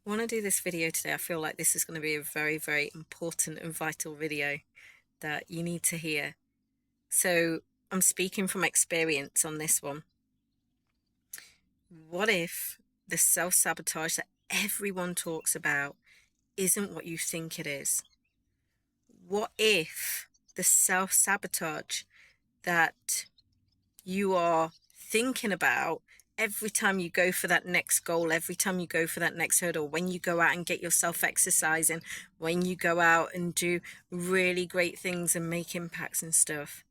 When I do this video today, I feel like this is going to be a very, very important and vital video that you need to hear. So I'm speaking from experience on this one. What if the self-sabotage that everyone talks about isn't what you think it is? What if the self-sabotage that you are thinking about every time you go for that next goal, every time you go for that next hurdle, when you go out and get yourself exercising, when you go out and do really great things and make impacts and stuff,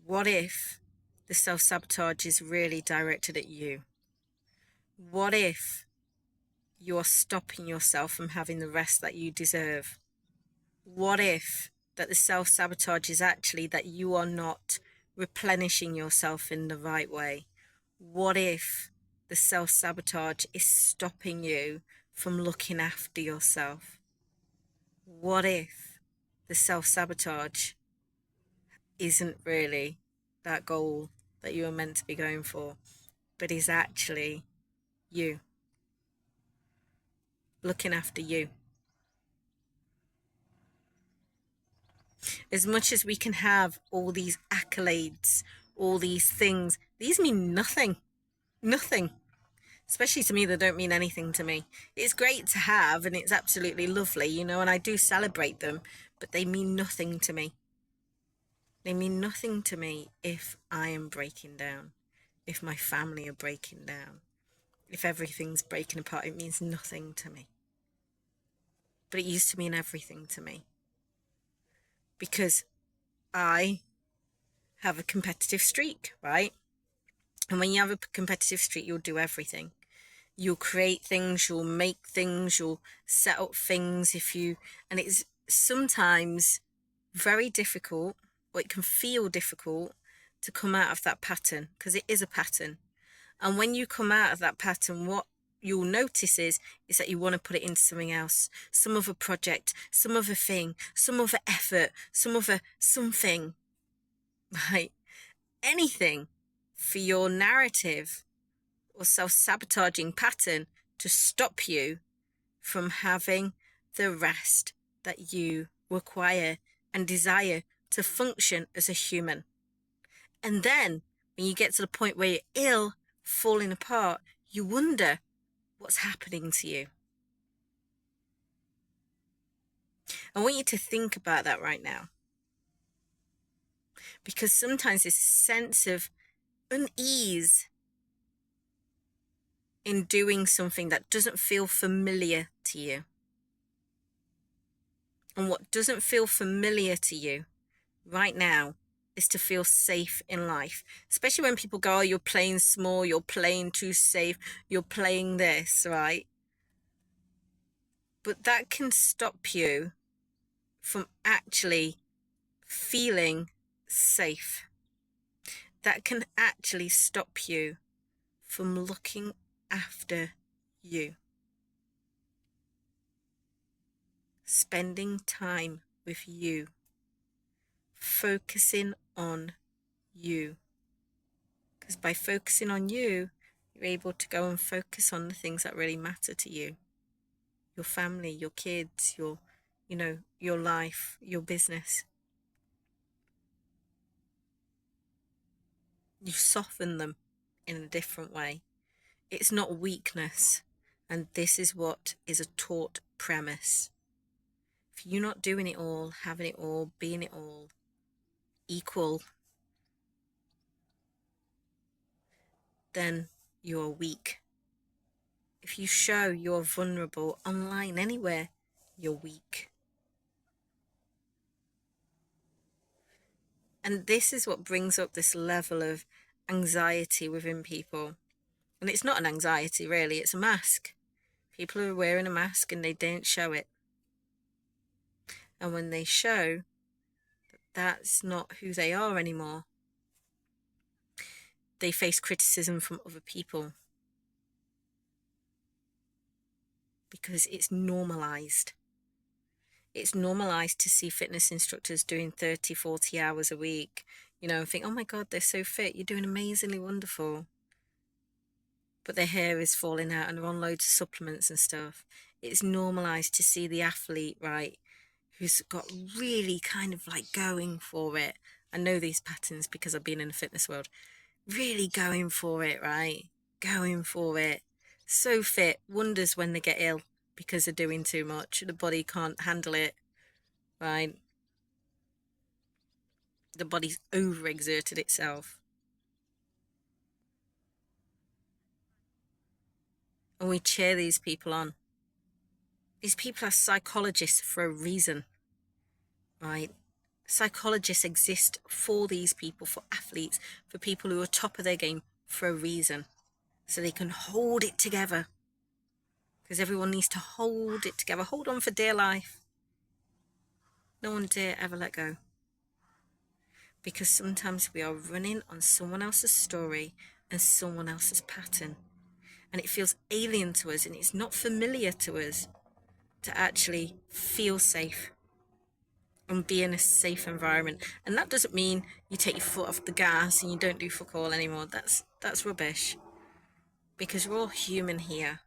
what if the self-sabotage is really directed at you? What if you're stopping yourself from having the rest that you deserve? What if that the self-sabotage is actually that you are not replenishing yourself in the right way? What if the self-sabotage is stopping you from looking after yourself? What if the self-sabotage isn't really that goal that you are meant to be going for, but is actually you, looking after you? As much as we can have all these accolades, all these things, these mean nothing. Nothing. Especially to me, they don't mean anything to me. It's great to have and it's absolutely lovely, and I do celebrate them, but they mean nothing to me. They mean nothing to me if I am breaking down, if my family are breaking down, if everything's breaking apart. It means nothing to me. But it used to mean everything to me. Because I have a competitive streak, right? And when you have a competitive streak, you'll do everything. You'll create things, you'll make things, you'll set up things and it's sometimes very difficult, or it can feel difficult to come out of that pattern, because it is a pattern. And when you come out of that pattern, what you'll notice is that you want to put it into something else, some other project, some other thing, some other effort, some other something, right? Anything for your narrative or self-sabotaging pattern to stop you from having the rest that you require and desire to function as a human. And then when you get to the point where you're ill, falling apart, you wonder what's happening to you. I want you to think about that right now. Because sometimes this sense of unease in doing something that doesn't feel familiar to you. And what doesn't feel familiar to you right now is to feel safe in life. Especially when people go, oh, you're playing small, you're playing too safe, you're playing this, right? But that can stop you from actually feeling safe. That can actually stop you from looking after you. Spending time with you. Focusing on you. Because by focusing on you, you're able to go and focus on the things that really matter to you. Your family, your kids, your life, your business. You soften them in a different way. It's not weakness. And this is what is a taught premise. If you're not doing it all, having it all, being it all, equal, then you're weak. If you show you're vulnerable online, anywhere, you're weak. And this is what brings up this level of anxiety within people. And it's not an anxiety, really. It's a mask. People are wearing a mask and they don't show it. And when they show that that's not who they are anymore, they face criticism from other people. Because it's normalized. It's normalized to see fitness instructors doing 30, 40 hours a week, and think, oh my God, they're so fit. You're doing amazingly wonderful. but their hair is falling out and they're on loads of supplements and stuff. It's normalized to see the athlete, right, who's got really kind of like going for it. I know these patterns because I've been in the fitness world. Really going for it, right? Going for it. So fit, wonders when they get ill because they're doing too much. The body can't handle it, right? The body's overexerted itself. And we cheer these people on. These people are psychologists for a reason, right? Psychologists exist for these people, for athletes, for people who are top of their game for a reason. So they can hold it together. Because everyone needs to hold it together. Hold on for dear life. No one dare ever let go. Because sometimes we are running on someone else's story and someone else's pattern. And it feels alien to us and it's not familiar to us to actually feel safe and be in a safe environment. And that doesn't mean you take your foot off the gas and you don't do fuck all anymore. That's rubbish. Because we're all human here.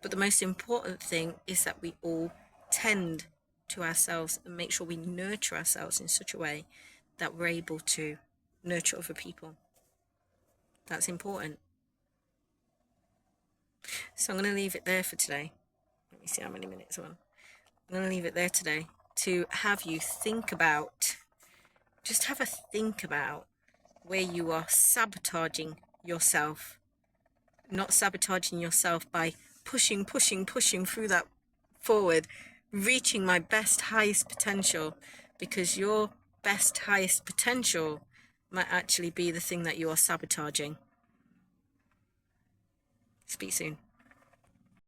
But the most important thing is that we all tend to ourselves and make sure we nurture ourselves in such a way that we're able to nurture other people. That's important. So I'm going to leave it there for today. Let me see how many minutes I'm on. I'm going to leave it there today to have you think about, just have a think about where you are sabotaging yourself. Not sabotaging yourself by pushing through that forward, reaching my best, highest potential, because your best, highest potential might actually be the thing that you are sabotaging. Speak soon.